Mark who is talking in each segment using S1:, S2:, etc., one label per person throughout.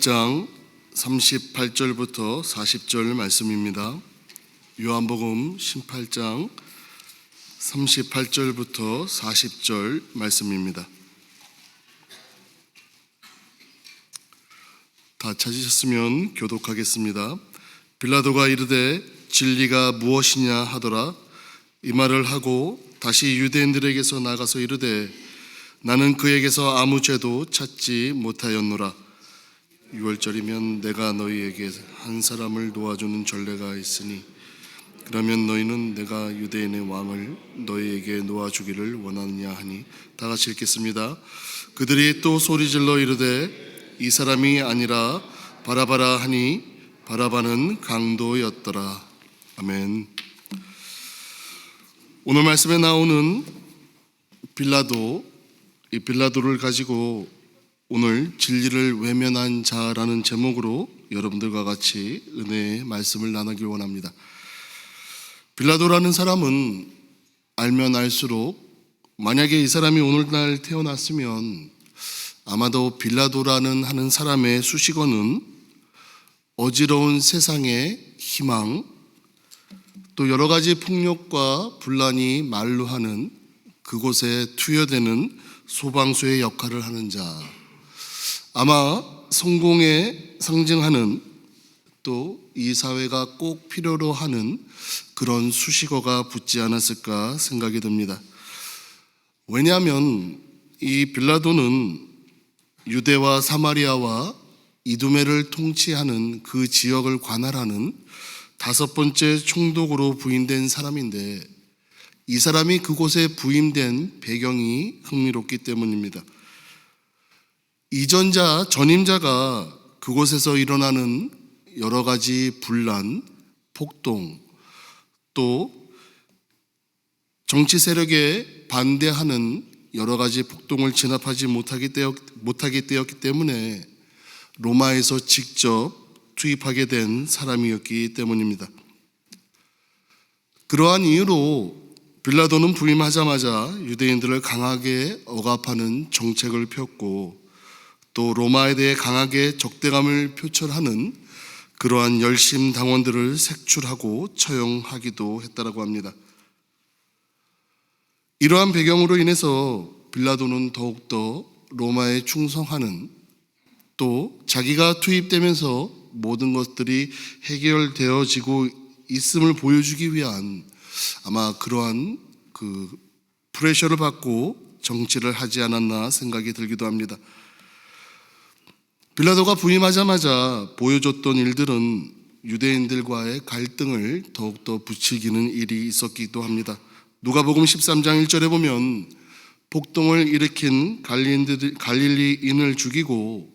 S1: 18장 38절부터 40절 말씀입니다. 요한복음 18장 38절부터 40절 말씀입니다. 다 찾으셨으면 교독하겠습니다. 빌라도가 이르되 진리가 무엇이냐 하더라. 이 말을 하고 다시 유대인들에게서 나가서 이르되 나는 그에게서 아무 죄도 찾지 못하였노라. 6월절이면 내가 너희에게 한 사람을 놓아주는 전례가 있으니 그러면 너희는 내가 유대인의 왕을 너희에게 놓아주기를 원하느냐 하니 다 같이 읽겠습니다. 그들이 또 소리질러 이르되 이 사람이 아니라 바라바라 하니 바라바는 강도였더라. 아멘. 오늘 말씀에 나오는 빌라도, 이 빌라도를 가지고 오늘 진리를 외면한 자라는 제목으로 여러분들과 같이 은혜의 말씀을 나누길 원합니다. 빌라도라는 사람은 알면 알수록 만약에 이 사람이 오늘날 태어났으면 아마도 빌라도라는 하는 사람의 수식어는 어지러운 세상의 희망, 또 여러 가지 폭력과 분란이 만루하는 그곳에 투여되는 소방수의 역할을 하는 자, 아마 성공에 상징하는 또 이 사회가 꼭 필요로 하는 그런 수식어가 붙지 않았을까 생각이 듭니다. 왜냐하면 이 빌라도는 유대와 사마리아와 이두메를 통치하는 그 지역을 관할하는 5번째 총독으로 부임된 사람인데 이 사람이 그곳에 부임된 배경이 흥미롭기 때문입니다. 이전자, 전임자가 그곳에서 일어나는 여러 가지 분란, 폭동, 또 정치 세력에 반대하는 여러 가지 폭동을 진압하지 못하게 되었기 때문에 로마에서 직접 투입하게 된 사람이었기 때문입니다. 그러한 이유로 빌라도는 부임하자마자 유대인들을 강하게 억압하는 정책을 폈고 또 로마에 대해 강하게 적대감을 표출하는 그러한 열심 당원들을 색출하고 처형하기도 했다고 합니다. 이러한 배경으로 인해서 빌라도는 더욱더 로마에 충성하는, 또 자기가 투입되면서 모든 것들이 해결되어지고 있음을 보여주기 위한 아마 그러한 그 프레셔를 받고 정치를 하지 않았나 생각이 들기도 합니다. 빌라도가 부임하자마자 보여줬던 일들은 유대인들과의 갈등을 더욱더 부추기는 일이 있었기도 합니다. 누가복음 13장 1절에 보면 폭동을 일으킨 갈릴리인을 죽이고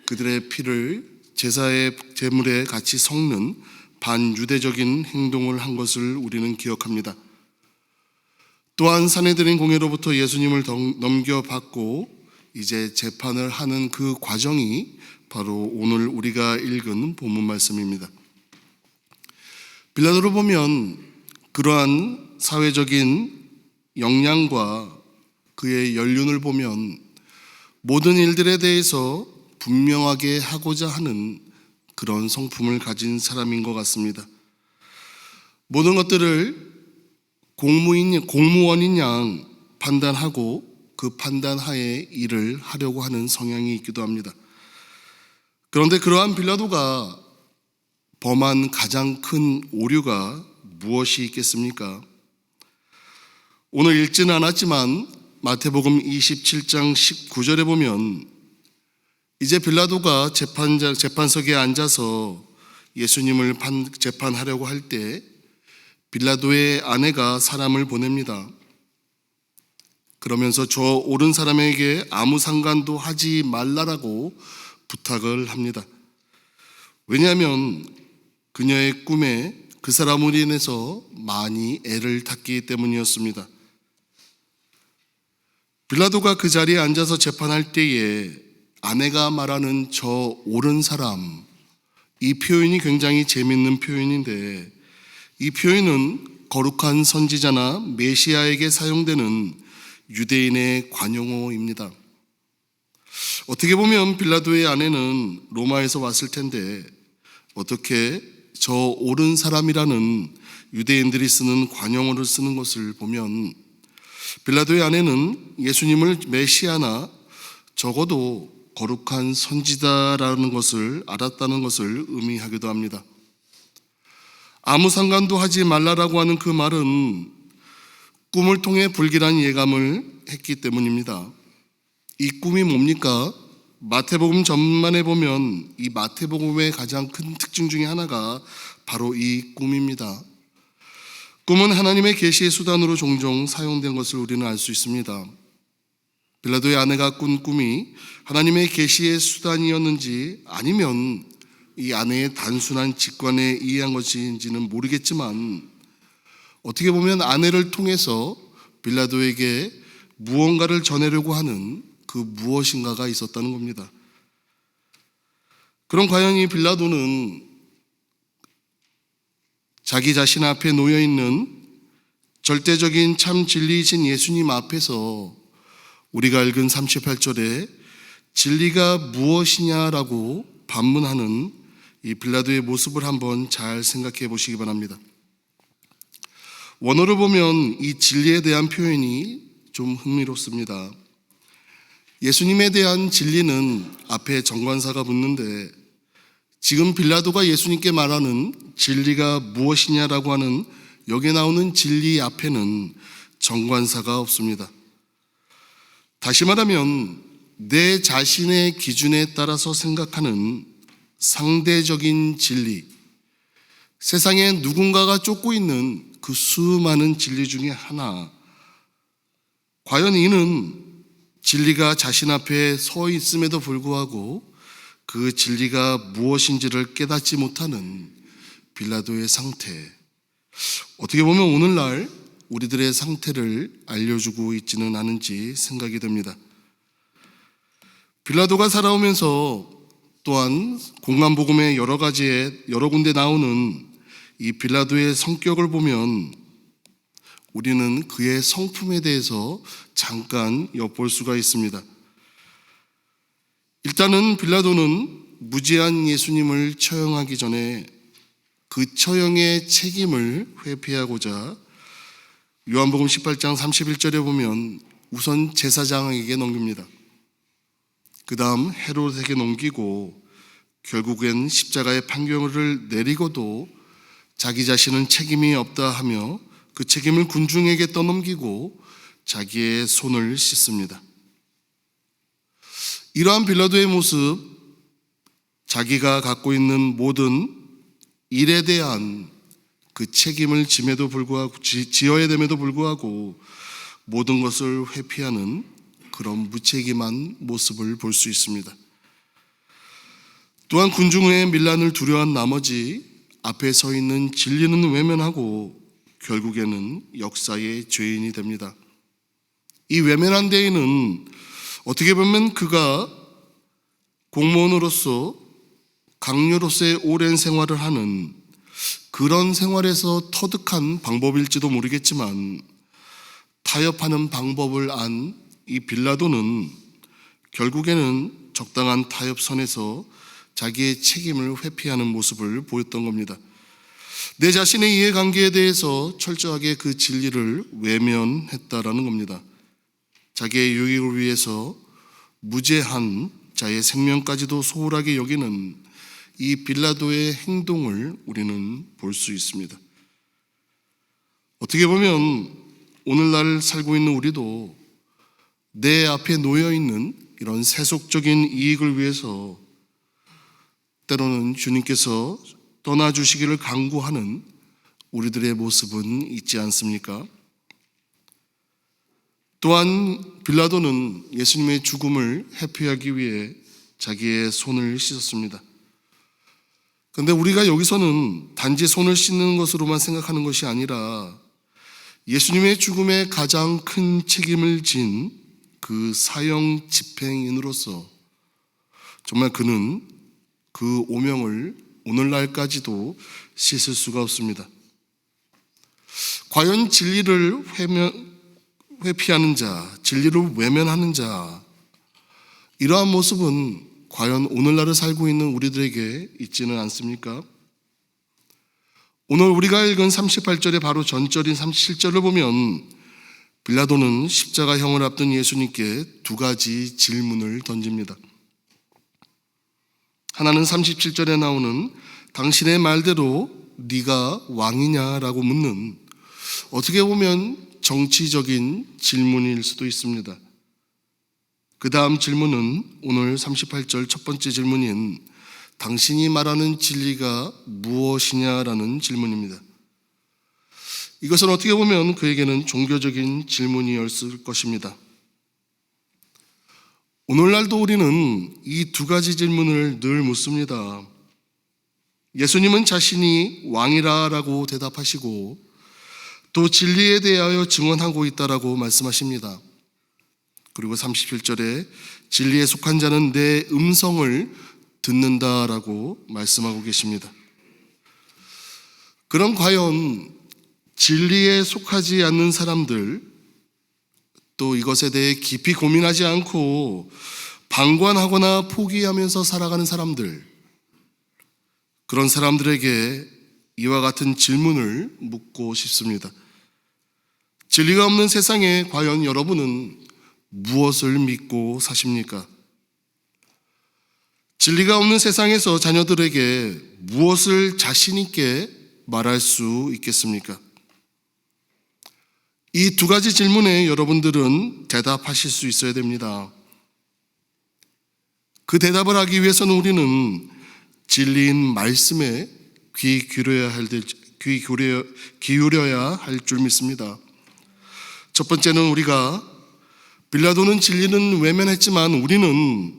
S1: 그들의 피를 제사의 제물에 같이 섞는 반유대적인 행동을 한 것을 우리는 기억합니다. 또한 산헤드린 공회로부터 예수님을 넘겨받고 이제 재판을 하는 그 과정이 바로 오늘 우리가 읽은 본문 말씀입니다. 빌라도를 보면 그러한 사회적인 역량과 그의 연륜을 보면 모든 일들에 대해서 분명하게 하고자 하는 그런 성품을 가진 사람인 것 같습니다. 모든 것들을 공무원인 양 판단하고 그 판단하에 일을 하려고 하는 성향이 있기도 합니다. 그런데 그러한 빌라도가 범한 가장 큰 오류가 무엇이 있겠습니까? 오늘 읽지는 않았지만 마태복음 27장 19절에 보면 이제 빌라도가 재판석에 앉아서 예수님을 재판하려고 할 때 빌라도의 아내가 사람을 보냅니다. 그러면서 저 옳은 사람에게 아무 상관도 하지 말라라고 부탁을 합니다. 왜냐하면 그녀의 꿈에 그 사람으로 인해서 많이 애를 탔기 때문이었습니다. 빌라도가 그 자리에 앉아서 재판할 때에 아내가 말하는 저 옳은 사람, 이 표현이 굉장히 재밌는 표현인데 이 표현은 거룩한 선지자나 메시아에게 사용되는 유대인의 관용어입니다. 어떻게 보면 빌라도의 아내는 로마에서 왔을 텐데 어떻게 저 옳은 사람이라는 유대인들이 쓰는 관용어를 쓰는 것을 보면 빌라도의 아내는 예수님을 메시아나 적어도 거룩한 선지자라는 것을 알았다는 것을 의미하기도 합니다. 아무 상관도 하지 말라라고 하는 그 말은 꿈을 통해 불길한 예감을 했기 때문입니다. 이 꿈이 뭡니까? 마태복음 전반에 보면 이 마태복음의 가장 큰 특징 중에 하나가 바로 이 꿈입니다. 꿈은 하나님의 계시의 수단으로 종종 사용된 것을 우리는 알 수 있습니다. 빌라도의 아내가 꾼 꿈이 하나님의 계시의 수단이었는지 아니면 이 아내의 단순한 직관에 의한 것인지는 모르겠지만 어떻게 보면 아내를 통해서 빌라도에게 무언가를 전하려고 하는 그 무엇인가가 있었다는 겁니다. 그럼 과연 이 빌라도는 자기 자신 앞에 놓여있는 절대적인 참 진리이신 예수님 앞에서 우리가 읽은 38절에 진리가 무엇이냐라고 반문하는 이 빌라도의 모습을 한번 잘 생각해 보시기 바랍니다. 원어를 보면 이 진리에 대한 표현이 좀 흥미롭습니다. 예수님에 대한 진리는 앞에 정관사가 묻는데 지금 빌라도가 예수님께 말하는 진리가 무엇이냐라고 하는 여기에 나오는 진리 앞에는 정관사가 없습니다. 다시 말하면 내 자신의 기준에 따라서 생각하는 상대적인 진리, 세상에 누군가가 쫓고 있는 그 수많은 진리 중에 하나, 과연 이는 진리가 자신 앞에 서 있음에도 불구하고 그 진리가 무엇인지를 깨닫지 못하는 빌라도의 상태, 어떻게 보면 오늘날 우리들의 상태를 알려주고 있지는 않은지 생각이 됩니다. 빌라도가 살아오면서 또한 공간복음의 여러 군데 나오는 이 빌라도의 성격을 보면 우리는 그의 성품에 대해서 잠깐 엿볼 수가 있습니다. 일단은 빌라도는 무지한 예수님을 처형하기 전에 그 처형의 책임을 회피하고자 요한복음 18장 31절에 보면 우선 제사장에게 넘깁니다. 그 다음 헤롯에게 넘기고 결국엔 십자가의 판결을 내리고도 자기 자신은 책임이 없다 하며 그 책임을 군중에게 떠넘기고 자기의 손을 씻습니다. 이러한 빌라도의 모습, 자기가 갖고 있는 모든 일에 대한 그 책임을 지어야 됨에도 불구하고 모든 것을 회피하는 그런 무책임한 모습을 볼 수 있습니다. 또한 군중의 밀란을 두려워한 나머지 앞에 서 있는 진리는 외면하고 결국에는 역사의 죄인이 됩니다. 이 외면한 데에는 어떻게 보면 그가 공무원으로서 강요로서의 오랜 생활을 하는 그런 생활에서 터득한 방법일지도 모르겠지만 타협하는 방법을 안 이 빌라도는 결국에는 적당한 타협선에서 자기의 책임을 회피하는 모습을 보였던 겁니다. 내 자신의 이해관계에 대해서 철저하게 그 진리를 외면했다라는 겁니다. 자기의 유익을 위해서 무죄한 자의 생명까지도 소홀하게 여기는 이 빌라도의 행동을 우리는 볼 수 있습니다. 어떻게 보면 오늘날 살고 있는 우리도 내 앞에 놓여있는 이런 세속적인 이익을 위해서 때로는 주님께서 떠나주시기를 간구하는 우리들의 모습은 있지 않습니까? 또한 빌라도는 예수님의 죽음을 회피하기 위해 자기의 손을 씻었습니다. 그런데 우리가 여기서는 단지 손을 씻는 것으로만 생각하는 것이 아니라 예수님의 죽음에 가장 큰 책임을 진 그 사형 집행인으로서 정말 그는 그 오명을 오늘날까지도 씻을 수가 없습니다. 과연 진리를 회피하는 자, 진리를 외면하는 자, 이러한 모습은 과연 오늘날을 살고 있는 우리들에게 있지는 않습니까? 오늘 우리가 읽은 38절의 바로 전절인 37절을 보면 빌라도는 십자가형을 앞둔 예수님께 두 가지 질문을 던집니다. 하나는 37절에 나오는 당신의 말대로 네가 왕이냐라고 묻는, 어떻게 보면 정치적인 질문일 수도 있습니다. 그 다음 질문은 오늘 38절 첫 번째 질문인 당신이 말하는 진리가 무엇이냐라는 질문입니다. 이것은 어떻게 보면 그에게는 종교적인 질문이었을 것입니다. 오늘날도 우리는 이 두 가지 질문을 늘 묻습니다. 예수님은 자신이 왕이라고 대답하시고 또 진리에 대하여 증언하고 있다라고 말씀하십니다. 그리고 37절에 진리에 속한 자는 내 음성을 듣는다라고 말씀하고 계십니다. 그럼 과연 진리에 속하지 않는 사람들, 또 이것에 대해 깊이 고민하지 않고 방관하거나 포기하면서 살아가는 사람들, 그런 사람들에게 이와 같은 질문을 묻고 싶습니다. 진리가 없는 세상에 과연 여러분은 무엇을 믿고 사십니까? 진리가 없는 세상에서 자녀들에게 무엇을 자신 있게 말할 수 있겠습니까? 이 두 가지 질문에 여러분들은 대답하실 수 있어야 됩니다. 그 대답을 하기 위해서는 우리는 진리인 말씀에 귀 기울여야 할 줄 믿습니다. 첫 번째는 우리가 빌라도는 진리는 외면했지만 우리는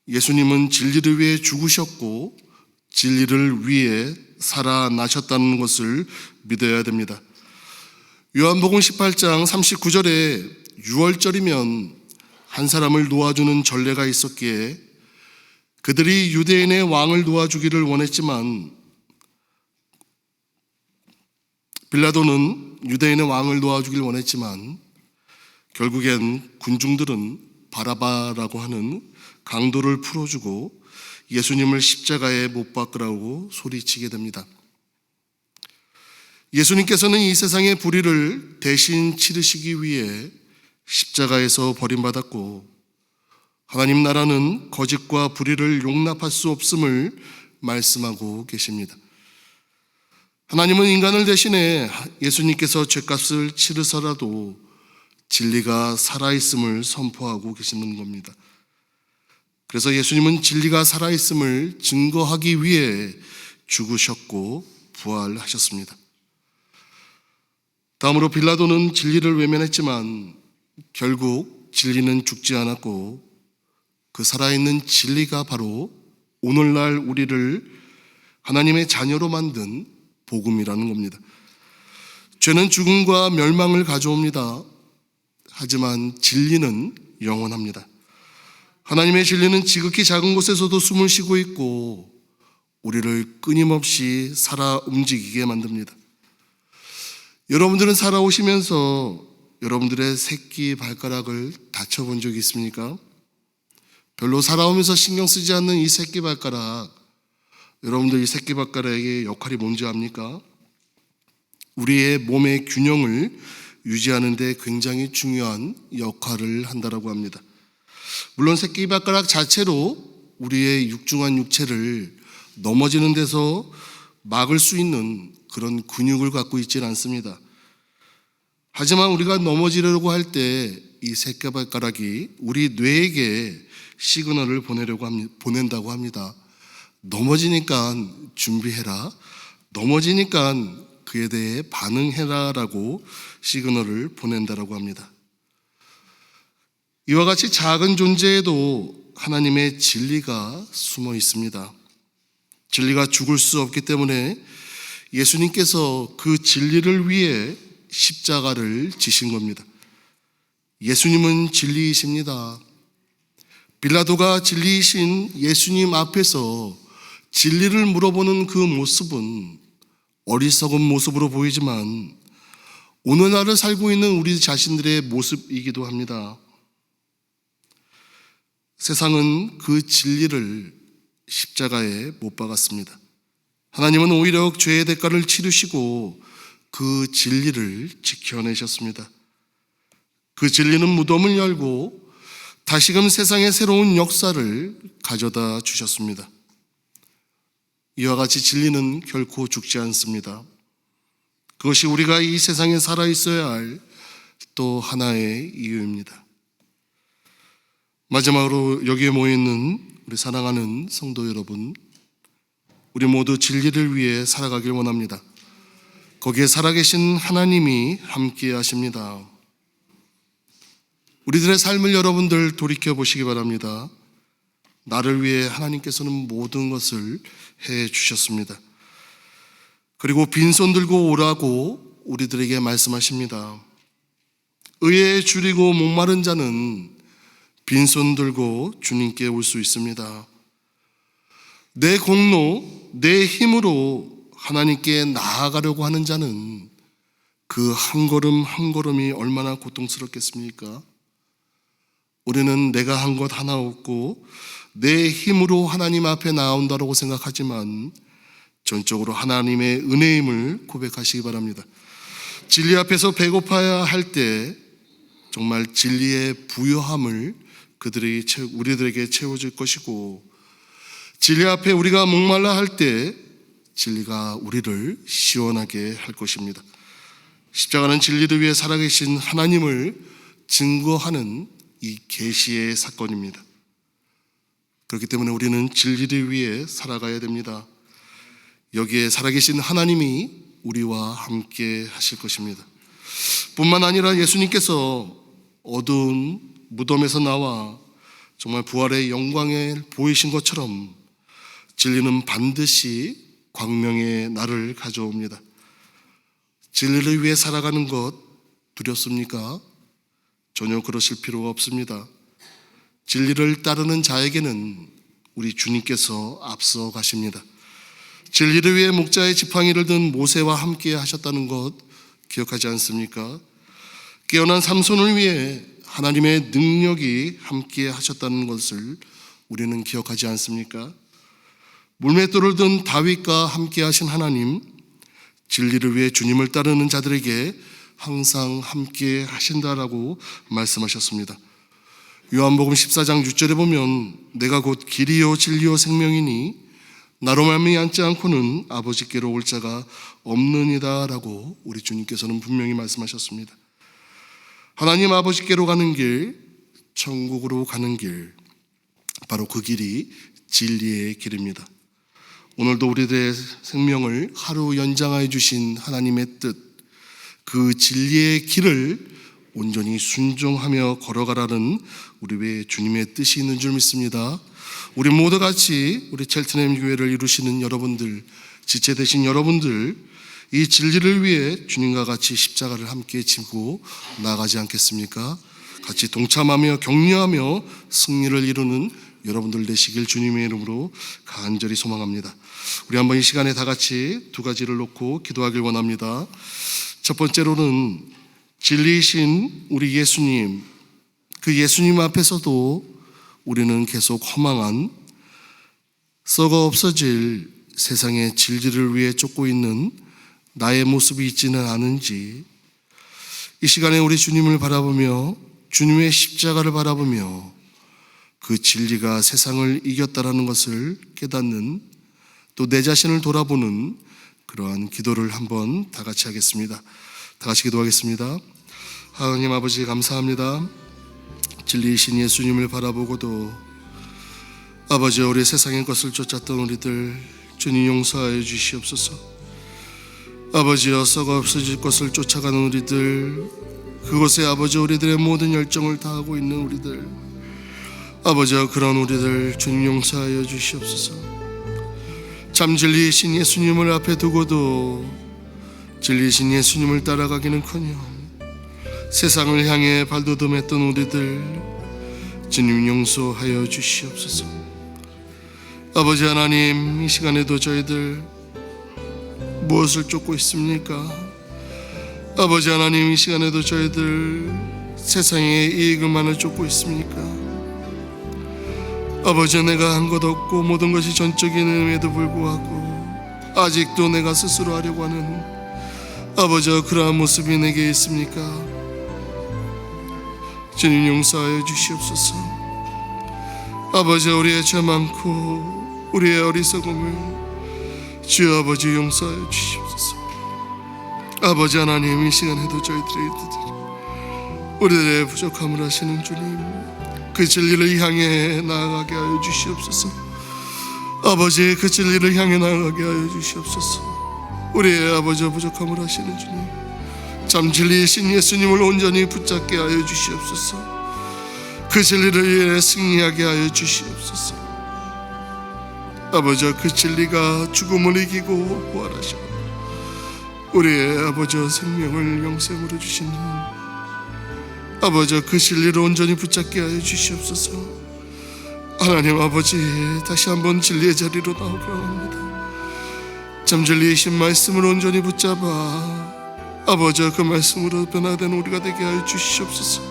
S1: 예수님은 진리를 위해 죽으셨고 진리를 위해 살아나셨다는 것을 믿어야 됩니다. 요한복음 18장 39절에 6월절이면 한 사람을 놓아주는 전례가 있었기에 그들이 유대인의 왕을 놓아주기를 원했지만 빌라도는 유대인의 왕을 놓아주길 원했지만 결국엔 군중들은 바라바라고 하는 강도를 풀어주고 예수님을 십자가에 못 박으라고 소리치게 됩니다. 예수님께서는 이 세상의 불의를 대신 치르시기 위해 십자가에서 버림받았고 하나님 나라는 거짓과 불의를 용납할 수 없음을 말씀하고 계십니다. 하나님은 인간을 대신해 예수님께서 죄값을 치르서라도 진리가 살아있음을 선포하고 계시는 겁니다. 그래서 예수님은 진리가 살아있음을 증거하기 위해 죽으셨고 부활하셨습니다. 다음으로 빌라도는 진리를 외면했지만 결국 진리는 죽지 않았고 그 살아있는 진리가 바로 오늘날 우리를 하나님의 자녀로 만든 복음이라는 겁니다. 죄는 죽음과 멸망을 가져옵니다. 하지만 진리는 영원합니다. 하나님의 진리는 지극히 작은 곳에서도 숨을 쉬고 있고 우리를 끊임없이 살아 움직이게 만듭니다. 여러분들은 살아오시면서 여러분들의 새끼 발가락을 다쳐본 적이 있습니까? 별로 살아오면서 신경 쓰지 않는 이 새끼 발가락, 여러분들 이 새끼 발가락의 역할이 뭔지 압니까? 우리의 몸의 균형을 유지하는 데 굉장히 중요한 역할을 한다고 합니다. 물론 새끼 발가락 자체로 우리의 육중한 육체를 넘어지는 데서 막을 수 있는 그런 근육을 갖고 있지는 않습니다. 하지만 우리가 넘어지려고 할 때 이 새끼발가락이 우리 뇌에게 시그널을 보낸다고 합니다. 넘어지니까 준비해라. 넘어지니까 그에 대해 반응해라 라고 시그널을 보낸다고 합니다. 이와 같이 작은 존재에도 하나님의 진리가 숨어 있습니다. 진리가 죽을 수 없기 때문에 예수님께서 그 진리를 위해 십자가를 지신 겁니다. 예수님은 진리이십니다. 빌라도가 진리이신 예수님 앞에서 진리를 물어보는 그 모습은 어리석은 모습으로 보이지만 오늘날을 살고 있는 우리 자신들의 모습이기도 합니다. 세상은 그 진리를 십자가에 못 박았습니다. 하나님은 오히려 죄의 대가를 치르시고 그 진리를 지켜내셨습니다. 그 진리는 무덤을 열고 다시금 세상의 새로운 역사를 가져다 주셨습니다. 이와 같이 진리는 결코 죽지 않습니다. 그것이 우리가 이 세상에 살아 있어야 할 또 하나의 이유입니다. 마지막으로 여기에 모여있는 우리 사랑하는 성도 여러분, 우리 모두 진리를 위해 살아가길 원합니다. 거기에 살아계신 하나님이 함께 하십니다. 우리들의 삶을 여러분들 돌이켜보시기 바랍니다. 나를 위해 하나님께서는 모든 것을 해 주셨습니다. 그리고 빈손 들고 오라고 우리들에게 말씀하십니다. 의에 줄이고 목마른 자는 빈손 들고 주님께 올 수 있습니다. 내 공로, 내 힘으로 하나님께 나아가려고 하는 자는 그 한 걸음 한 걸음이 얼마나 고통스럽겠습니까? 우리는 내가 한 것 하나 없고 내 힘으로 하나님 앞에 나온다고 생각하지만 전적으로 하나님의 은혜임을 고백하시기 바랍니다. 진리 앞에서 배고파야 할 때 정말 진리의 부요함을 우리들에게 채워줄 것이고, 진리 앞에 우리가 목말라 할 때 진리가 우리를 시원하게 할 것입니다. 십자가는 진리를 위해 살아계신 하나님을 증거하는 이 계시의 사건입니다. 그렇기 때문에 우리는 진리를 위해 살아가야 됩니다. 여기에 살아계신 하나님이 우리와 함께 하실 것입니다. 뿐만 아니라 예수님께서 어두운 무덤에서 나와 정말 부활의 영광에 보이신 것처럼 진리는 반드시 광명의 날을 가져옵니다. 진리를 위해 살아가는 것 두렵습니까? 전혀 그러실 필요가 없습니다. 진리를 따르는 자에게는 우리 주님께서 앞서 가십니다. 진리를 위해 목자의 지팡이를 든 모세와 함께 하셨다는 것 기억하지 않습니까? 깨어난 삼손을 위해 하나님의 능력이 함께 하셨다는 것을 우리는 기억하지 않습니까? 물맷돌을 든 다윗과 함께 하신 하나님, 진리를 위해 주님을 따르는 자들에게 항상 함께 하신다라고 말씀하셨습니다. 요한복음 14장 6절에 보면 내가 곧 길이요 진리요 생명이니 나로 말미암지 않고는 아버지께로 올 자가 없느니라 라고 우리 주님께서는 분명히 말씀하셨습니다. 하나님 아버지께로 가는 길, 천국으로 가는 길, 바로 그 길이 진리의 길입니다. 오늘도 우리들의 생명을 하루 연장하여 주신 하나님의 뜻, 그 진리의 길을 온전히 순종하며 걸어가라는 우리 외에 주님의 뜻이 있는 줄 믿습니다. 우리 모두 같이 우리 첼트넘 교회를 이루시는 여러분들, 지체되신 여러분들, 이 진리를 위해 주님과 같이 십자가를 함께 지고 나아가지 않겠습니까? 같이 동참하며 격려하며 승리를 이루는 여러분들 되시길 주님의 이름으로 간절히 소망합니다. 우리 한번 이 시간에 다 같이 두 가지를 놓고 기도하길 원합니다. 첫 번째로는 진리이신 우리 예수님, 그 예수님 앞에서도 우리는 계속 허망한 썩어 없어질 세상의 진리를 위해 쫓고 있는 나의 모습이 있지는 않은지, 이 시간에 우리 주님을 바라보며 주님의 십자가를 바라보며 그 진리가 세상을 이겼다라는 것을 깨닫는, 또 내 자신을 돌아보는 그러한 기도를 한번 다 같이 하겠습니다. 다 같이 기도하겠습니다. 하나님 아버지 감사합니다. 진리이신 예수님을 바라보고도 아버지 우리 세상의 것을 쫓았던 우리들 주님 용서하여 주시옵소서. 아버지여 썩어 없어질 것을 쫓아가는 우리들, 그곳에 아버지 우리들의 모든 열정을 다하고 있는 우리들, 아버지여 그런 우리들 주님 용서하여 주시옵소서. 참 진리이신 예수님을 앞에 두고도 진리이신 예수님을 따라가기는커녕 세상을 향해 발돋움했던 우리들 주님 용서하여 주시옵소서. 아버지 하나님, 이 시간에도 저희들 무엇을 쫓고 있습니까? 아버지 하나님, 이 시간에도 저희들 세상의 이익을만을 쫓고 있습니까? 아버지, 내가 한 것 없고 모든 것이 전적임에도 불구하고 아직도 내가 스스로 하려고 하는 아버지, 그러한 모습이 내게 있습니까? 주님, 용서하여 주시옵소서. 아버지, 우리의 죄 많고 우리의 어리석음을 주여 아버지 용서하여 주시옵소서. 아버지 하나님, 이 시간에도 우리들의 부족함을 아시는 주님, 그 진리를 향해 나아가게 하여 주시옵소서. 아버지, 그 진리를 향해 나아가게 하여 주시옵소서. 우리의 아버지 부족함을 아시는 주님, 참 진리이신 예수님을 온전히 붙잡게 하여 주시옵소서. 그 진리를 위해 승리하게 하여 주시옵소서. 아버지, 그 진리가 죽음을 이기고 부활하셔 우리의 아버지 생명을 영생으로 주시는 아버지, 그 진리를 온전히 붙잡게 하여 주시옵소서. 하나님 아버지, 다시 한번 진리의 자리로 나오게 합니다. 참 진리이신 말씀을 온전히 붙잡아 아버지, 그 말씀으로 변화된 우리가 되게 하여 주시옵소서.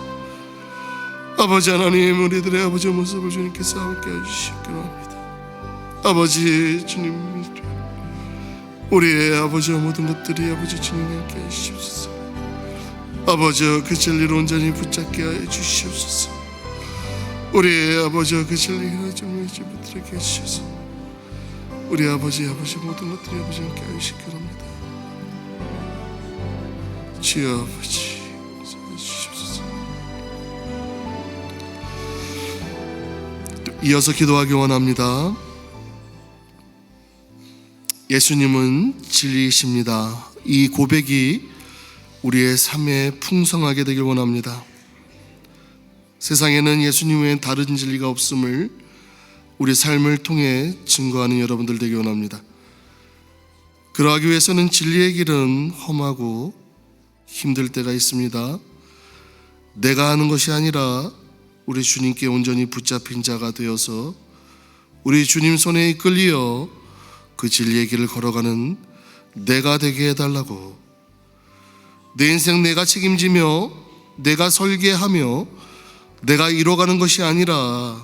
S1: 아버지 하나님, 우리들의 아버지 모습을 주님께서 함께 해주시기 합니다. 아버지 주님, 우리의 아버지 모든 것들이 아버지 주님 함께 해주시옵소서. 아버지, 그 진리를 온전히 붙잡게 하여 주시옵소서. 우리의 아버지, 그 진리를 좀 붙들게 해주셔서 우리 아버지 모든 것들이 아버지 함께 하여 주시기 합니다. 주여 아버지, 주시옵소서. 이어서 기도하기 원합니다. 예수님은 진리이십니다. 이 고백이 우리의 삶에 풍성하게 되길 원합니다. 세상에는 예수님 외엔 다른 진리가 없음을 우리 삶을 통해 증거하는 여러분들 되길 원합니다. 그러하기 위해서는 진리의 길은 험하고 힘들 때가 있습니다. 내가 하는 것이 아니라 우리 주님께 온전히 붙잡힌 자가 되어서 우리 주님 손에 이끌려 그 진리의 길을 걸어가는 내가 되게 해달라고, 내 인생 내가 책임지며 내가 설계하며 내가 이뤄가는 것이 아니라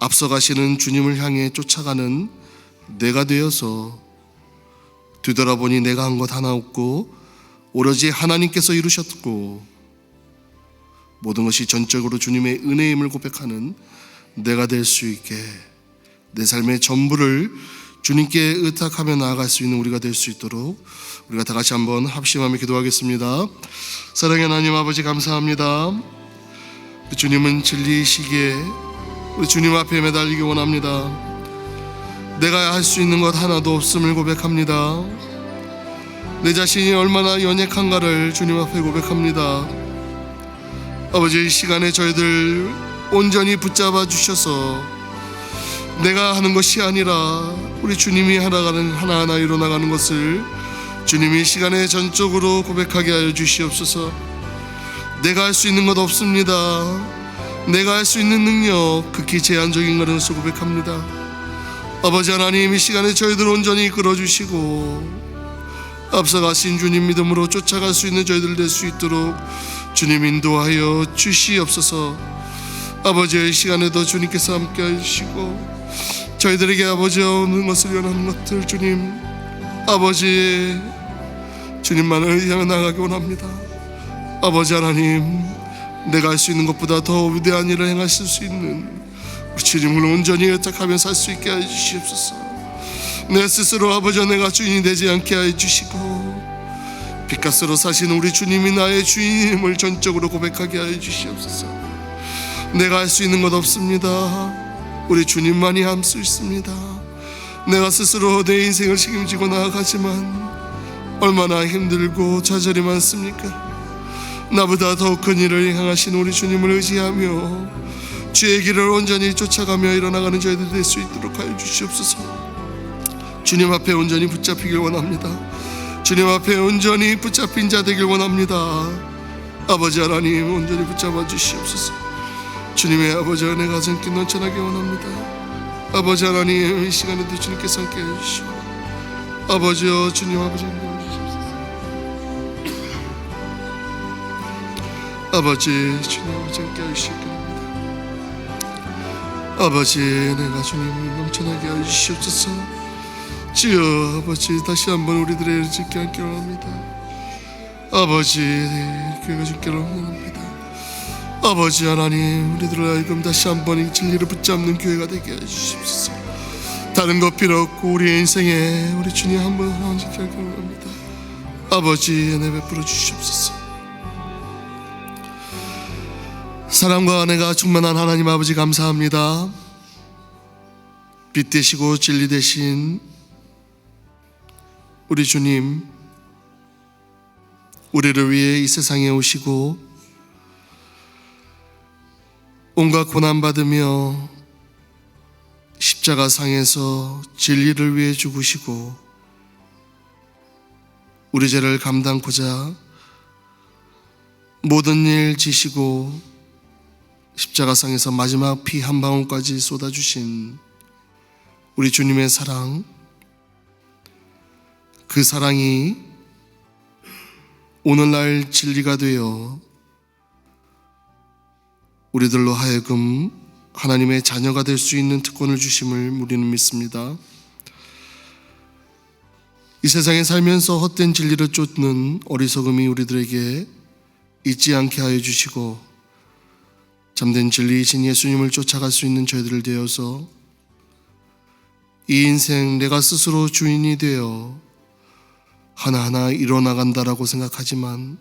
S1: 앞서가시는 주님을 향해 쫓아가는 내가 되어서 뒤돌아보니 내가 한 것 하나 없고 오로지 하나님께서 이루셨고 모든 것이 전적으로 주님의 은혜임을 고백하는 내가 될 수 있게, 내 삶의 전부를 주님께 의탁하며 나아갈 수 있는 우리가 될 수 있도록 우리가 다 같이 한번 합심하며 기도하겠습니다. 사랑의 하나님 아버지, 감사합니다. 주님은 진리이시기에 우리 주님 앞에 매달리기 원합니다. 내가 할 수 있는 것 하나도 없음을 고백합니다. 내 자신이 얼마나 연약한가를 주님 앞에 고백합니다. 아버지, 이 시간에 저희들 온전히 붙잡아 주셔서 내가 하는 것이 아니라 우리 주님이 하나하나 이뤄나가는 것을 주님이 이 시간에 전적으로 고백하게 하여 주시옵소서. 내가 할 수 있는 것 없습니다. 내가 할 수 있는 능력 극히 제한적인 것을 고백합니다. 아버지 하나님, 이 시간에 저희들 온전히 이끌어주시고 앞서가신 주님 믿음으로 쫓아갈 수 있는 저희들 될 수 있도록 주님 인도하여 주시옵소서. 아버지, 이 시간에도 주님께서 함께 해주시고 저희들에게 아버지 오는 것을 원하는 것들 주님 아버지 주님만을 향해 나가기 원합니다. 아버지 하나님, 내가 할 수 있는 것보다 더 위대한 일을 행하실 수 있는 우리 주님을 온전히 의탁하며 살 수 있게 하여 주시옵소서. 내 스스로 아버지 내가 주인이 되지 않게 하여 주시고 빛값으로 사시는 우리 주님이 나의 주인임을 전적으로 고백하게 하여 주시옵소서. 내가 할 수 있는 것 없습니다. 우리 주님만이 할 수 있습니다. 내가 스스로 내 인생을 책임지고 나아가지만 얼마나 힘들고 좌절이 많습니까? 나보다 더 큰 일을 행하신 우리 주님을 의지하며 주의 길을 온전히 쫓아가며 일어나가는 저희들 될 수 있도록 하여 주시옵소서. 주님 앞에 온전히 붙잡히길 원합니다. 주님 앞에 온전히 붙잡힌 자 되길 원합니다. 아버지 하나님, 온전히 붙잡아 주시옵소서. 주님의 아버지 은혜가 전기 넘쳐나게 원합니다. 아버지 하나님, 이 시간에도 주님께서 함께 해주시고 아버지여 주님 아버지 인도해 주시옵소서. 아버지 주님 아버지 함께 해주시기 바랍니다. 아버지, 내가 주님을 넘쳐나게 하여 주시옵소서. 주여, 아버지, 다시 한번 우리들의 짓게 하기를 원합니다. 아버지, 교회가 주께로 원합니다. 아버지 하나님, 우리들을 하여금 다시 한번 이 진리를 붙잡는 교회가 되게 하여 주시옵소서. 다른 것 필요 없고 우리의 인생에 우리 주님 한번 헌짓게 하기를 원합니다. 아버지, 은혜 베풀어 주시옵소서. 사랑과 은혜가 충만한 하나님 아버지, 감사합니다. 빛 되시고 진리 되신 우리 주님, 우리를 위해 이 세상에 오시고 온갖 고난받으며 십자가 상에서 진리를 위해 죽으시고 우리 죄를 감당코자 모든 일 지시고 십자가상에서 마지막 피 한 방울까지 쏟아주신 우리 주님의 사랑, 그 사랑이 오늘날 진리가 되어 우리들로 하여금 하나님의 자녀가 될 수 있는 특권을 주심을 우리는 믿습니다. 이 세상에 살면서 헛된 진리를 쫓는 어리석음이 우리들에게 있지 않게 하여 주시고 참된 진리이신 예수님을 쫓아갈 수 있는 저희들 되어서 이 인생 내가 스스로 주인이 되어 하나하나 이뤄나간다라고 생각하지만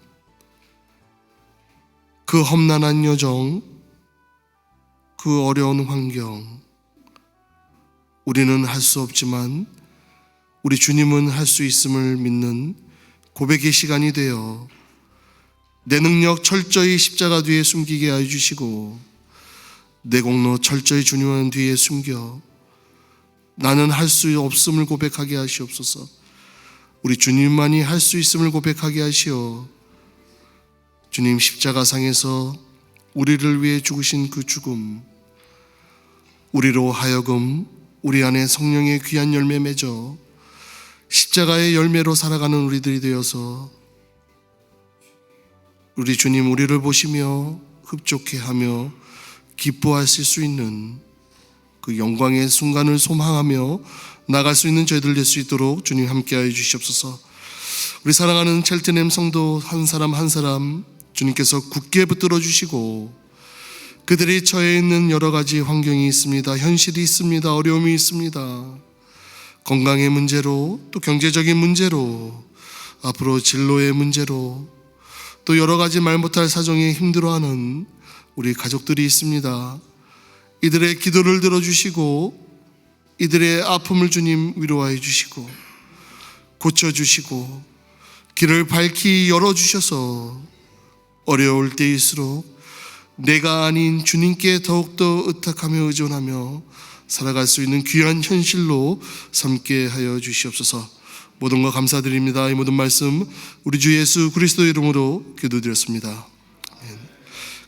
S1: 그 험난한 여정, 그 어려운 환경, 우리는 할 수 없지만 우리 주님은 할 수 있음을 믿는 고백의 시간이 되어 내 능력 철저히 십자가 뒤에 숨기게 하여 주시고 내 공로 철저히 주님 뒤에 숨겨 나는 할 수 없음을 고백하게 하시옵소서. 우리 주님만이 할 수 있음을 고백하게 하시어 주님 십자가상에서 우리를 위해 죽으신 그 죽음, 우리로 하여금 우리 안에 성령의 귀한 열매 맺어 십자가의 열매로 살아가는 우리들이 되어서 우리 주님 우리를 보시며 흡족해하며 기뻐하실 수 있는 그 영광의 순간을 소망하며 나갈 수 있는 저희들 될 수 있도록 주님 함께하여 주시옵소서. 우리 사랑하는 첼트넴 성도 한 사람 한 사람 주님께서 굳게 붙들어 주시고 그들이 처해 있는 여러 가지 환경이 있습니다. 현실이 있습니다. 어려움이 있습니다. 건강의 문제로 또 경제적인 문제로 앞으로 진로의 문제로 또 여러 가지 말 못할 사정에 힘들어하는 우리 가족들이 있습니다. 이들의 기도를 들어주시고 이들의 아픔을 주님 위로하여 주시고 고쳐주시고 길을 밝히 열어주셔서 어려울 때일수록 내가 아닌 주님께 더욱더 의탁하며 의존하며 살아갈 수 있는 귀한 현실로 삼게 하여 주시옵소서. 모든 것 감사드립니다. 이 모든 말씀 우리 주 예수 그리스도 이름으로 기도드렸습니다.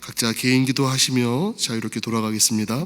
S1: 각자 개인 기도하시며 자유롭게 돌아가겠습니다.